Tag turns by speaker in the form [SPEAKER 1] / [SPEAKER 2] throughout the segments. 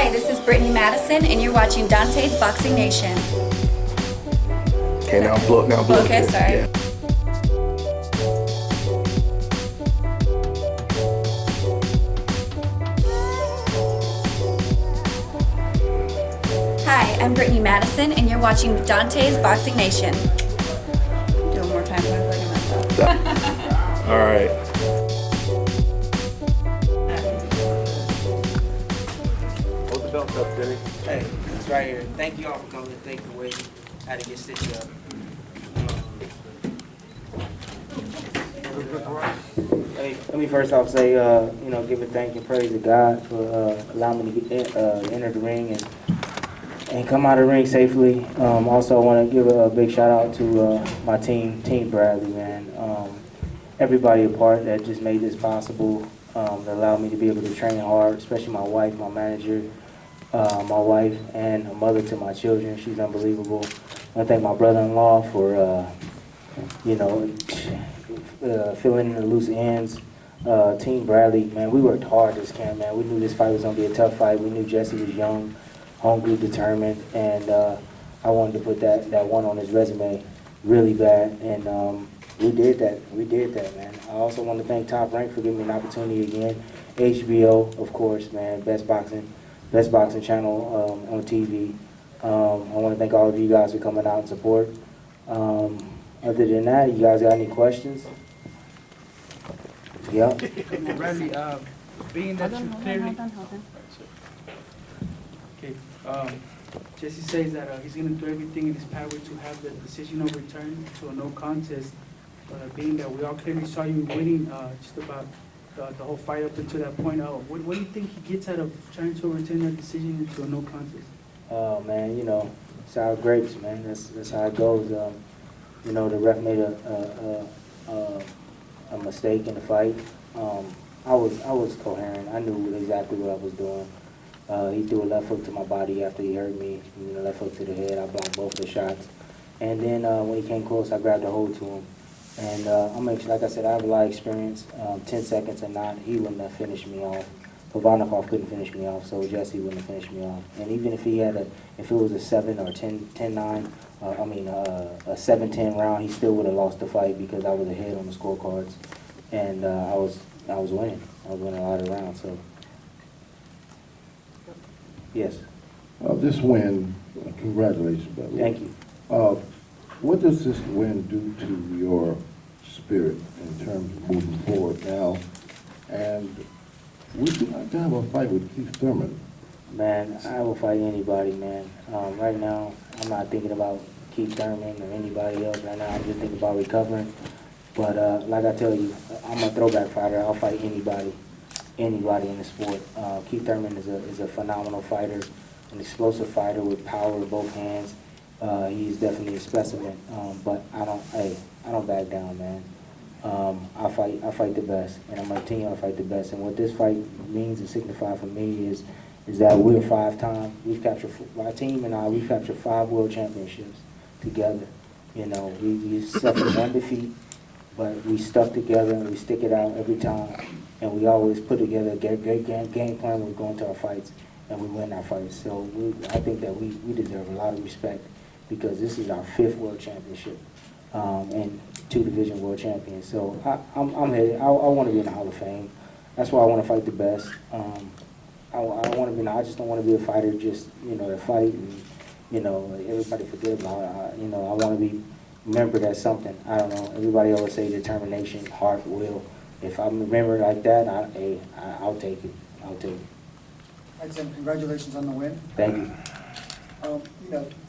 [SPEAKER 1] Hi, this is Brittany Madison, and you're watching Dante's Boxing Nation.
[SPEAKER 2] Okay, now blow.
[SPEAKER 1] Okay, sorry.
[SPEAKER 2] Yeah.
[SPEAKER 1] Hi, I'm Brittany Madison, and you're watching Dante's Boxing Nation. Do it one more time, so I feel like I messed up.
[SPEAKER 2] All right. Hold the belt up, Denny.
[SPEAKER 3] Hey, it's right here. Thank you all for coming. Thank you for waiting. Had to get stitched up. Let me first off say, give a thank and praise to God for allowing me to get enter the ring and come out of the ring safely. Also, I want to give a big shout out to my Team Bradley, man. Everybody a part that just made this possible, that allowed me to be able to train hard, especially my wife, my manager, my wife, and a mother to my children. She's unbelievable. I want to thank my brother-in-law for, filling in the loose ends. Team Bradley, man, we worked hard this camp, man. We knew this fight was going to be a tough fight. We knew Jessie was young, hungry, determined, and I wanted to put that one on his resume really bad, and we did that, man. I also want to thank Top Rank for giving me an opportunity again. HBO, of course, man, best boxing channel on TV. I want to thank all of you guys for coming out and support. Other than that, you guys got any questions? Yeah.
[SPEAKER 4] Bradley, being that you clearly... Okay, Jessie says that he's going to do everything in his power to have the decision overturned to a no contest. Being that we all clearly saw you winning just about the whole fight up until that point, what do you think he gets out of trying to overturn that decision into a no contest?
[SPEAKER 3] Oh man, sour grapes, man. That's how it goes. The ref made a mistake in the fight. I was coherent. I knew exactly what I was doing. He threw a left hook to my body after he hurt me. Left hook to the head. I blocked both the shots. And then when he came close, I grabbed a hold to him. And like I said, I have a lot of experience. 10 seconds or not, he wouldn't have finished me off. Pavanikov couldn't finish me off, so Jessie wouldn't have finished me off. And even if if it was a 7 or 10-9, a 7-10 round, he still would have lost the fight because I was ahead on the scorecards, and I was winning. I was winning a lot of rounds. So yes.
[SPEAKER 5] This win, congratulations, brother.
[SPEAKER 3] Thank you.
[SPEAKER 5] What does this win do to your spirit in terms of moving forward now? And would you like to have a fight with Keith Thurman?
[SPEAKER 3] Man, I will fight anybody, man. Right now, I'm not thinking about Keith Thurman or anybody else right now. I'm just thinking about recovering. But like I tell you, I'm a throwback fighter. I'll fight anybody in the sport. Keith Thurman is a phenomenal fighter, an explosive fighter with power in both hands. He's definitely a specimen. But I don't back down, man. I fight the best, and I'm gonna continue to fight the best. And what this fight means and signifies for me is that we're 5-time. My team and we've captured 5 world championships together. We suffered 1 defeat, but we stuck together and we stick it out every time. And we always put together a great game plan when we go into our fights, and we win our fights. So I think that we deserve a lot of respect because this is our 5th world championship. And 2 division world champions. So I'm headed. I want to be in the Hall of Fame. That's why I want to fight the best. I want to be. I just don't want to be a fighter just to fight and everybody forget about it. I want to be remembered as something. I don't know. Everybody always say determination, heart, will. If I'm remembered like that, I'll take it. I'll take it.
[SPEAKER 6] I'd say congratulations on the win.
[SPEAKER 3] Thank you.
[SPEAKER 6] For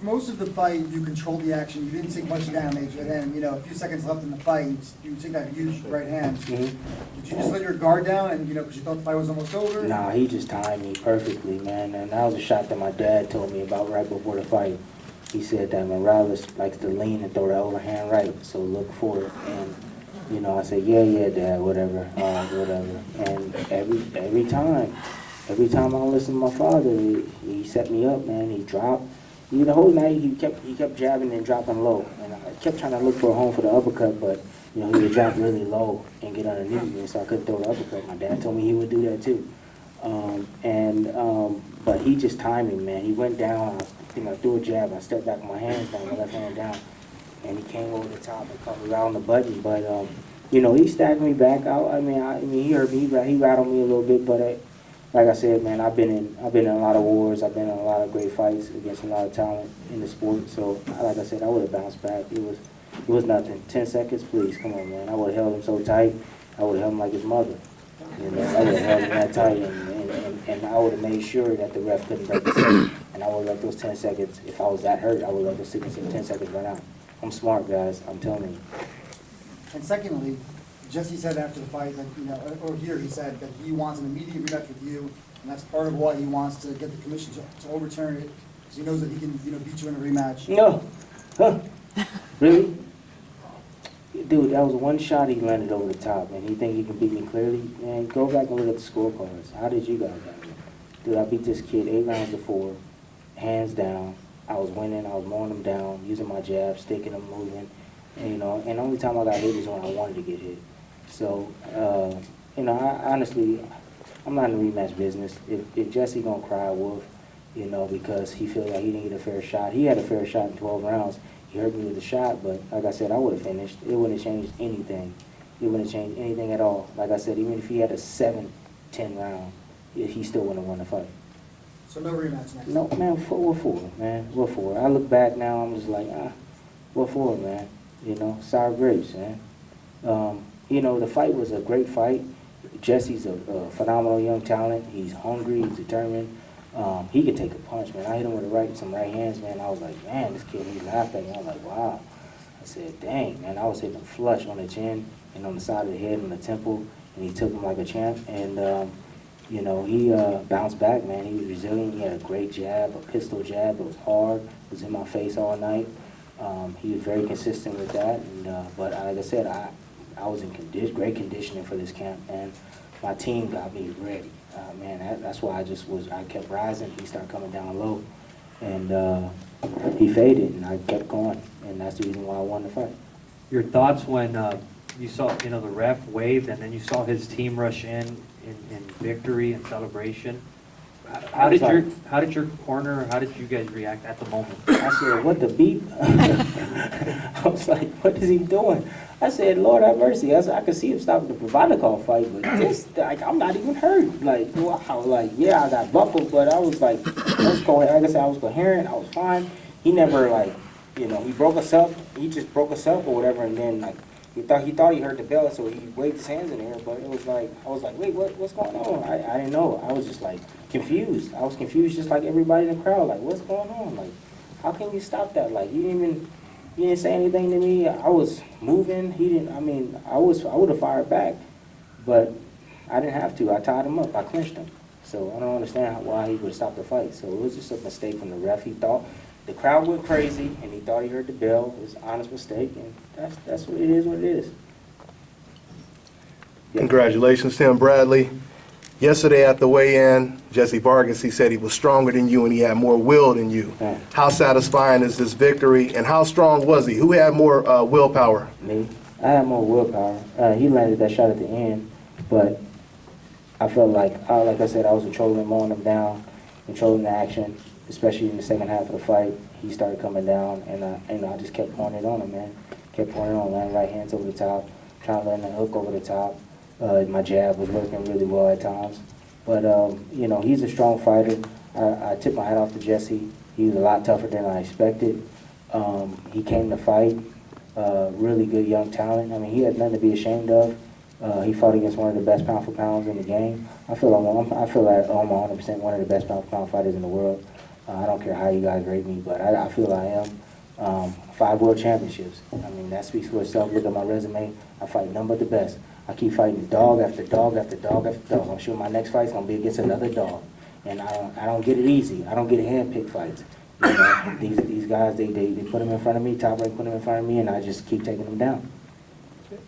[SPEAKER 6] most of the fight, you controlled the action. You didn't take much damage, and then, a few seconds left in the fight, you took that huge right hand.
[SPEAKER 3] Mm-hmm.
[SPEAKER 6] Did you just let your guard down, and because you thought the fight was almost over?
[SPEAKER 3] Nah, he just timed me perfectly, man. And that was a shot that my dad told me about right before the fight. He said that Morales likes to lean and throw the overhand right, so look for it. And I said, yeah, Dad, whatever. And every time I listen to my father, he set me up, man. He dropped. The whole night he kept jabbing and dropping low, and I kept trying to look for a home for the uppercut, but he would drop really low and get underneath me, so I couldn't throw the uppercut. My dad told me he would do that too. But he just timed me, man. He went down, I think I threw a jab, I stepped back with my hands down, my left hand down, and he came over the top and caught me right on the button. But, you know, he stacked me back out. I mean, he hurt me, he rattled me a little bit, but like I said, man, I've been in a lot of wars. I've been in a lot of great fights against a lot of talent in the sport. So, like I said, I would have bounced back. It was nothing. 10 seconds, please, come on, man. I would have held him so tight. I would have held him like his mother. You know, I would have held him that tight, and I would have made sure that the ref couldn't break the second. And I would have let those 10 seconds. If I was that hurt, I would have let those 10 seconds run out. I'm smart, guys. I'm telling you.
[SPEAKER 6] And secondly, Jesse said after the fight that, you know, or here he said that he wants an immediate rematch with you, and that's part of why he wants to get the commission to overturn it, because he knows that he can, you know, beat you in a rematch.
[SPEAKER 3] No. Huh. Really? Dude, that was one shot he landed over the top, and he think he can beat me clearly? Man, go back and look at the scorecards. How did you guys get me? Dude, I beat this kid 8 rounds to 4, hands down. I was winning, I was mowing him down, using my jab, sticking him, moving. And, you know, and the only time I got hit is when I wanted to get hit. So, you know, I honestly, I'm not in the rematch business. If Jesse gonna cry wolf, you know, because he feels like he didn't get a fair shot. He had a fair shot in 12 rounds. He hurt me with a shot, but like I said, I would have finished. It wouldn't have changed anything. It wouldn't have changed anything at all. Like I said, even if he had a 7-10 round, he still wouldn't have won the fight.
[SPEAKER 6] So no rematch next.
[SPEAKER 3] No, man, what for, man? What for? I look back now, I'm just like, what for, man? You know, sour grapes, man. You know, the fight was a great fight. Jesse's a phenomenal young talent. He's hungry, he's determined. He could take a punch, man. I hit him with some right hands, man. I was like, man, this kid, he laughed at me. I was like, wow. I said, dang, man. I was hitting him flush on the chin and on the side of the head and the temple, and he took him like a champ. And, you know, he bounced back, man. He was resilient. He had a great jab, a pistol jab. It was hard. It was in my face all night. He was very consistent with that. And, but like I said, I was in great conditioning for this camp, and my team got me ready. Man, that's why I kept rising. He started coming down low, and he faded, and I kept going, and that's the reason why I won the fight.
[SPEAKER 7] Your thoughts when you saw, you know, the ref waved, and then you saw his team rush in victory and celebration? How did your corner, how did you guys react at the moment?
[SPEAKER 3] I said, what the beep? I was like, what is he doing? I said, Lord have mercy. I said, I could see him stopping the provider call fight, but this, like, I'm not even hurt. Like, wow, like, yeah, I got buckled, but I was like, I was coherent. Like I said, I was coherent. I was fine. He never, like, you know, he broke us up. He just broke us up or whatever, and then, like, he thought he heard the bell, so he waved his hands in the air, but it was like, I was like, wait, what's going on? I didn't know. I was just, like, confused. I was confused just like everybody in the crowd. Like, what's going on? Like, how can you stop that? Like, you didn't say anything to me. I was moving. I would have fired back, but I didn't have to. I tied him up. I clinched him. So I don't understand why he would have stopped the fight. So it was just a mistake from the ref. He thought the crowd went crazy, and he thought he heard the bell. It was an honest mistake, and that's what it is. What it is. Yeah.
[SPEAKER 2] Congratulations, Tim Bradley. Yesterday at the weigh-in, Jessie Vargas, he said he was stronger than you and he had more will than you.
[SPEAKER 3] Yeah.
[SPEAKER 2] How satisfying is this victory, and how strong was he? Who had more willpower?
[SPEAKER 3] Me. I had more willpower. He landed that shot at the end, but I felt like I said, I was controlling, mowing him down, controlling the action, especially in the second half of the fight. He started coming down, and I just kept pouring it on him, man. Kept pouring it on, landing right hands over the top, trying to land the hook over the top. My jab was working really well at times. But, you know, he's a strong fighter. I tip my hat off to Jesse. He was a lot tougher than I expected. He came to fight. Really good young talent. I mean, he had nothing to be ashamed of. He fought against one of the best pound for pounds in the game. I feel like I'm 100% one of the best pound for pound fighters in the world. I don't care how you guys rate me, but I feel I am. 5 world championships. I mean, that speaks for itself. Look at my resume. I fight none but the best. I keep fighting dog after dog after dog after dog. I'm sure my next fight's gonna be against another dog. And I don't get it easy. I don't get hand-picked fights. You know, these guys, they put them in front of me, Top Rank put them in front of me, and I just keep taking them down.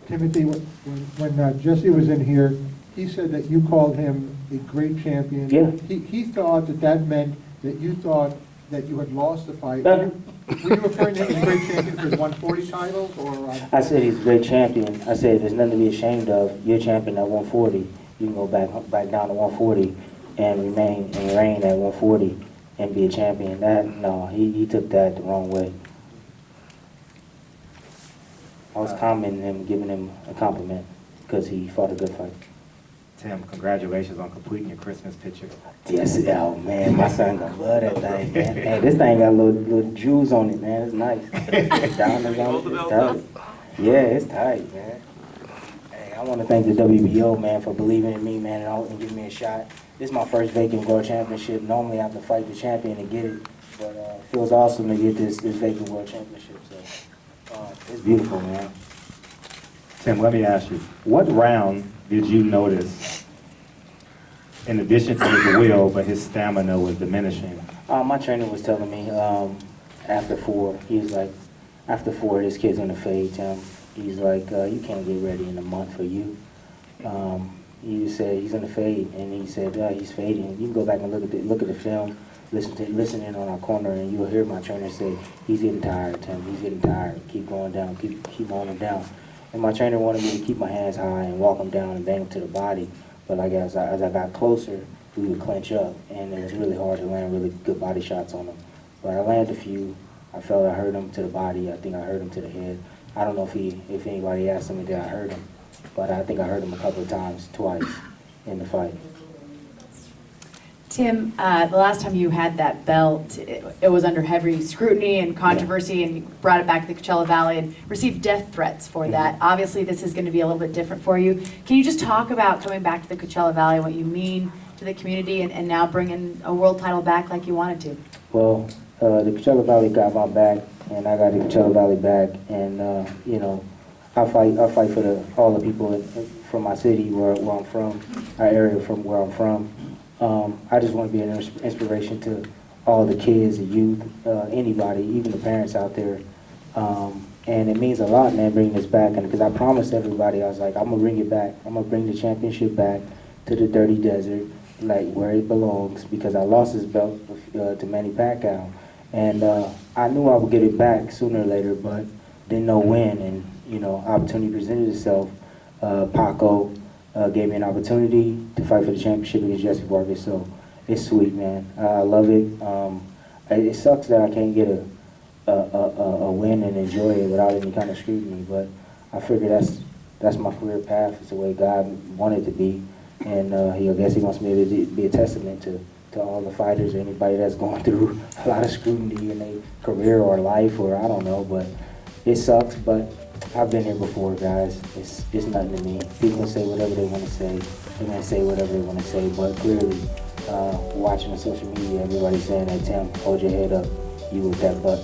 [SPEAKER 8] Timothy, when Jesse was in here, he said that you called him a great champion.
[SPEAKER 3] Yeah.
[SPEAKER 8] He thought that meant that you thought that you had lost the fight.
[SPEAKER 3] No.
[SPEAKER 8] Were you referring to him as a great champion for his 140 titles, or?
[SPEAKER 3] I said he's a great champion. I said there's nothing to be ashamed of. You're champion at 140. You can go back down to 140. and reign at 140 and be a champion. No, he took that the wrong way. I was commenting him, giving him a compliment because he fought a good fight.
[SPEAKER 9] Tim, congratulations on completing your Christmas picture.
[SPEAKER 3] Yes, oh man, my son gonna love that thing, man. Hey, this thing got little jewels on it, man. It's nice. Diamonds on it. It's tight. Yeah, it's tight, man. Hey, I want to thank the WBO, man, for believing in me, man, and giving me a shot. This is my first vacant world championship. Normally I have to fight the champion to get it, but it feels awesome to get this vacant world championship. So it's beautiful, man.
[SPEAKER 9] Tim, let me ask you, what round did you notice, in addition to his will, but his stamina was diminishing?
[SPEAKER 3] My trainer was telling me after 4, he was like, after 4, this kid's gonna fade, Tim. He's like, you can't get ready in a month for you. He said he's gonna fade, and he said he's fading. You can go back and look at the film, listen in on our corner, and you'll hear my trainer say, he's getting tired, Tim. He's getting tired. Keep going down. Keep on him down. And my trainer wanted me to keep my hands high and walk him down and bang him to the body. But like as I got closer, we would clinch up, and it was really hard to land really good body shots on him. But I landed a few. I felt I hurt him to the body. I think I hurt him to the head. I don't know if anybody asked me that I hurt him, but I think I hurt him a couple of times, twice in the fight.
[SPEAKER 10] Tim, the last time you had that belt, it was under heavy scrutiny and controversy, and you brought it back to the Coachella Valley and received death threats for that. Obviously, this is going to be a little bit different for you. Can you just talk about coming back to the Coachella Valley, what you mean to the community, and now bringing a world title back like you wanted to?
[SPEAKER 3] Well, the Coachella Valley got my back, and I got the Coachella Valley back, and you know, I fight for all the people from my city where I'm from, our area from where I'm from. I just want to be an inspiration to all the kids, the youth, anybody, even the parents out there. And it means a lot, man, bringing this back. And because I promised everybody, I was like, I'm going to bring it back. I'm going to bring the championship back to the Dirty Desert, like where it belongs, because I lost this belt to Manny Pacquiao. And I knew I would get it back sooner or later, but didn't know when. And, you know, opportunity presented itself. Paco gave me an opportunity to fight for the championship against Jessie Vargas, so it's sweet, man. I love it. It sucks that I can't get a win and enjoy it without any kind of scrutiny, but I figure that's my career path. It's the way God wanted it to be, and I guess He wants me to be a testament to all the fighters or anybody that's going through a lot of scrutiny in their career or life, or I don't know, but it sucks, but I've been here before, guys. It's nothing to me. People can say whatever they want to say. They're going to say whatever they want to say. But clearly, watching on social media, everybody's saying that, Tim, hold your head up. You with that butt.